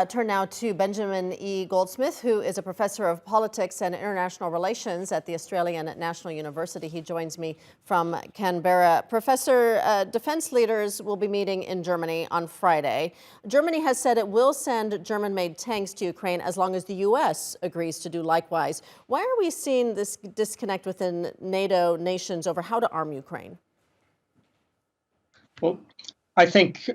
turn now to Benjamin E. Goldsmith, who is a professor of politics and international relations at the Australian National University. He joins me from Canberra. Professor, defense leaders will be meeting in Germany on Friday. Germany has said it will send German-made tanks to Ukraine as long as the U.S. agrees to do likewise. Why are we seeing this disconnect within NATO nations over how to arm Ukraine? Well, I think,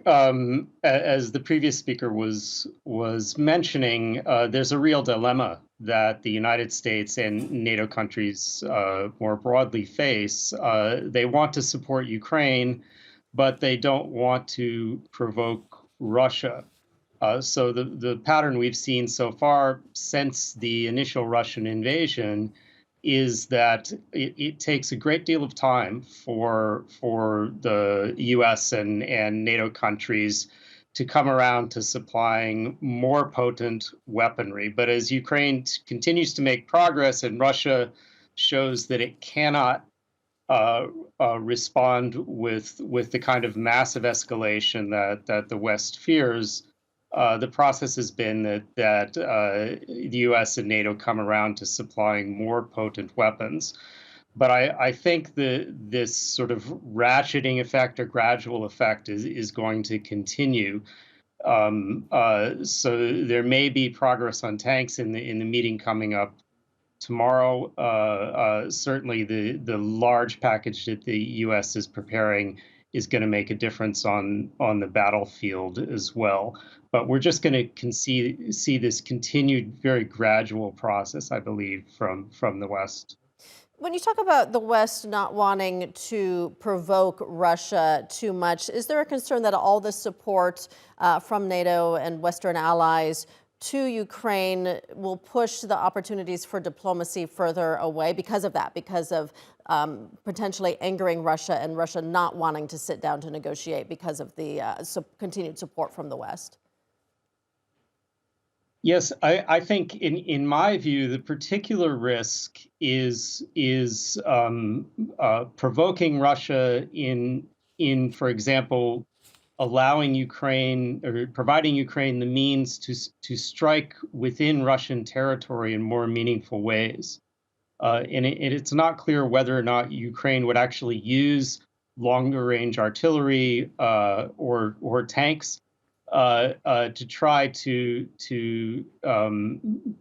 as the previous speaker was mentioning, there's a real dilemma that the United States and NATO countries more broadly face. They want to support Ukraine, but they don't want to provoke Russia. So the pattern we've seen so far since the initial Russian invasion is that it takes a great deal of time for the U.S. and NATO countries to come around to supplying more potent weaponry. But as Ukraine continues to make progress and Russia shows that it cannot respond with the kind of massive escalation that the West fears, the process has been that the U.S. and NATO come around to supplying more potent weapons. But I think this sort of ratcheting effect or gradual effect is going to continue. So there may be progress on tanks in the meeting coming up tomorrow. Certainly the large package that the U.S. is preparing is going to make a difference on the battlefield as well. But we're just going to see this continued, very gradual process, I believe, from the West. When you talk about the West not wanting to provoke Russia too much, is there a concern that all this support from NATO and Western allies to Ukraine will push the opportunities for diplomacy further away because of that, because of potentially angering Russia and Russia not wanting to sit down to negotiate because of the continued support from the West? Yes, I think in my view, the particular risk is provoking Russia in, for example, allowing Ukraine or providing Ukraine the means to strike within Russian territory in more meaningful ways. And it's not clear whether or not Ukraine would actually use longer range artillery or tanks to try to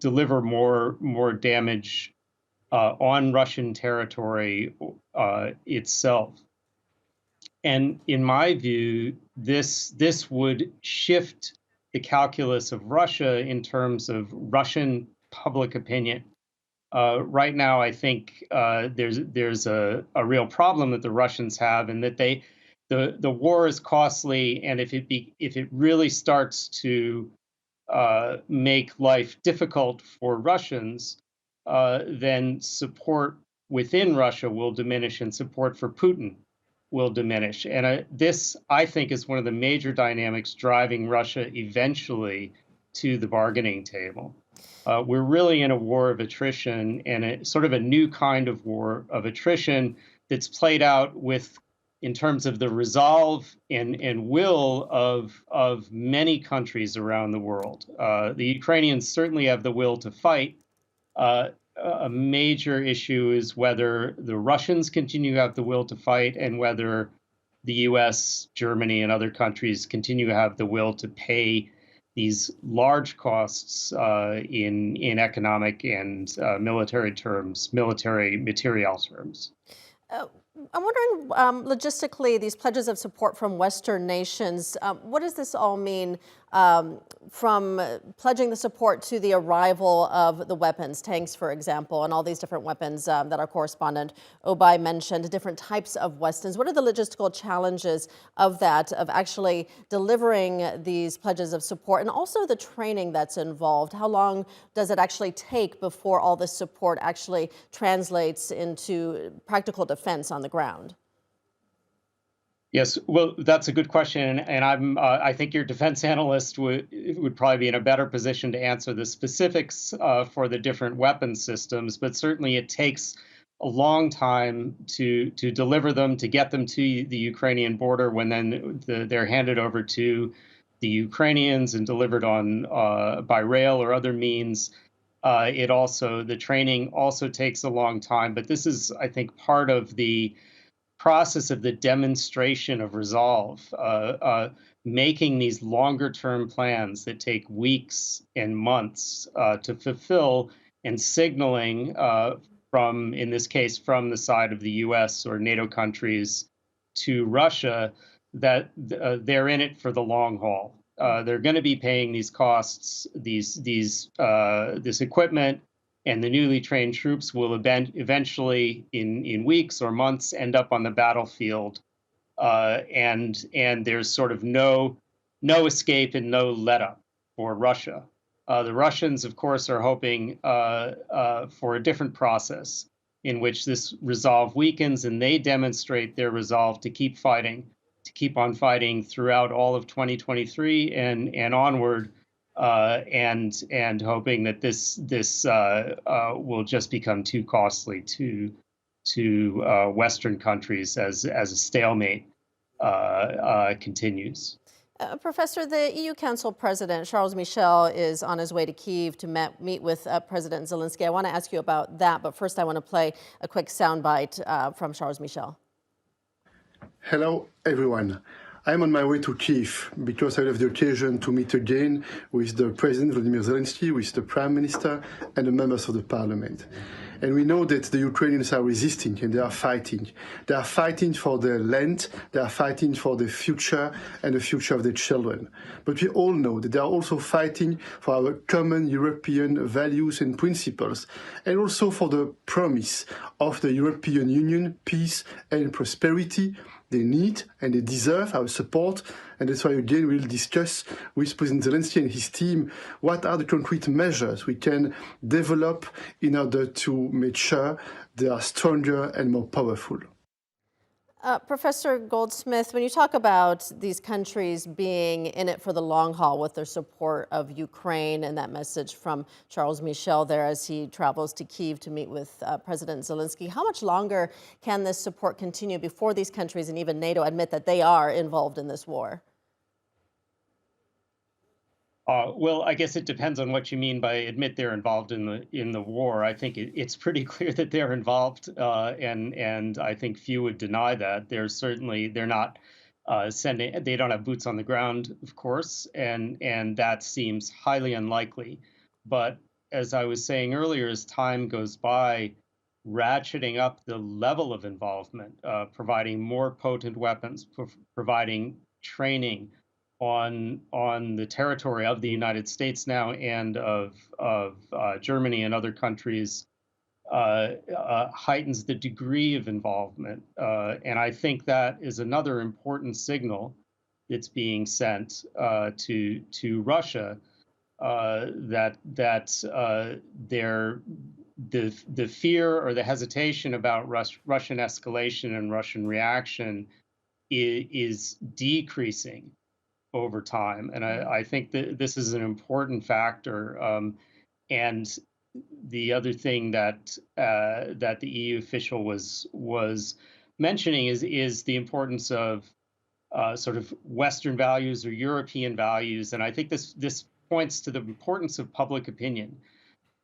deliver more damage on Russian territory itself. And in my view, this would shift the calculus of Russia in terms of Russian public opinion. Right now, I think there's a real problem that the Russians have, and that the war is costly, and if it really starts to make life difficult for Russians, then support within Russia will diminish, and support for Putin will diminish. And this, I think, is one of the major dynamics driving Russia eventually to the bargaining table. We're really in a war of attrition, and sort of a new kind of war of attrition that's played out in terms of the resolve and will of many countries around the world. The Ukrainians certainly have the will to fight. A major issue is whether the Russians continue to have the will to fight, and whether the U.S., Germany, and other countries continue to have the will to pay these large costs in economic and military terms, military material terms. I'm wondering, logistically, these pledges of support from Western nations, what does this all mean from pledging the support to the arrival of the weapons, tanks, for example, and all these different weapons that our correspondent Obai mentioned, different types of weapons? What are the logistical challenges of that, of actually delivering these pledges of support, and also the training that's involved? How long does it actually take before all this support actually translates into practical defense on the ground? Yes, well, that's a good question, and I think your defense analyst would probably be in a better position to answer the specifics for the different weapon systems. But certainly, it takes a long time to deliver them, to get them to the Ukrainian border, when then they're handed over to the Ukrainians and delivered on by rail or other means. The training also takes a long time, but this is, I think, part of the process of the demonstration of resolve, making these longer term plans that take weeks and months to fulfill, and signaling from, in this case, from the side of the US or NATO countries to Russia that they're in it for the long haul. They're going to be paying these costs, this equipment, and the newly trained troops will eventually, in weeks or months, end up on the battlefield. And there's sort of no escape and no let up for Russia. The Russians, of course, are hoping for a different process in which this resolve weakens and they demonstrate their resolve to keep fighting, to keep on fighting throughout all of 2023 and onward, and hoping that this will just become too costly to Western countries as a stalemate continues. Professor, the EU Council President Charles Michel is on his way to Kiev to meet with President Zelensky. I want to ask you about that, but first I want to play a quick soundbite from Charles Michel. Hello, everyone. I'm on my way to Kiev because I have the occasion to meet again with the President Volodymyr Zelensky, with the Prime Minister, and the members of the Parliament. And we know that the Ukrainians are resisting and they are fighting. They are fighting for their land, they are fighting for their future and the future of their children. But we all know that they are also fighting for our common European values and principles, and also for the promise of the European Union, peace and prosperity. They need and they deserve our support, and that's why again we'll discuss with President Zelensky and his team what are the concrete measures we can develop in order to make sure they are stronger and more powerful. Professor Goldsmith, when you talk about these countries being in it for the long haul with their support of Ukraine and that message from Charles Michel there as he travels to Kiev to meet with President Zelensky, how much longer can this support continue before these countries and even NATO admit that they are involved in this war? Well, I guess it depends on what you mean by admit they're involved in the war. I think it's pretty clear that they're involved, and I think few would deny that. They're not they don't have boots on the ground, of course, and that seems highly unlikely. But as I was saying earlier, as time goes by, ratcheting up the level of involvement, providing more potent weapons, providing training on the territory of the United States now and of Germany and other countries heightens the degree of involvement, and I think that is another important signal that's being sent to Russia, that the fear or the hesitation about Russian escalation and Russian reaction is decreasing over time, and I think that this is an important factor. And the other thing that the EU official was mentioning is the importance of sort of Western values or European values, and I think this points to the importance of public opinion.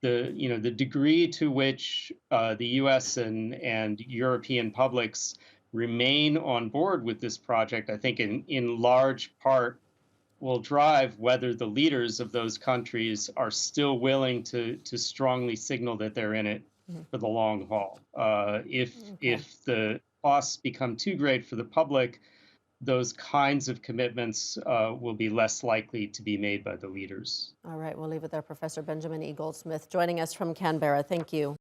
The degree to which the U.S. and European publics remain on board with this project, I think in large part will drive whether the leaders of those countries are still willing to strongly signal that they're in it for the long haul. If the costs become too great for the public, those kinds of commitments will be less likely to be made by the leaders. All right, we'll leave it there. Professor Benjamin E. Goldsmith joining us from Canberra. Thank you.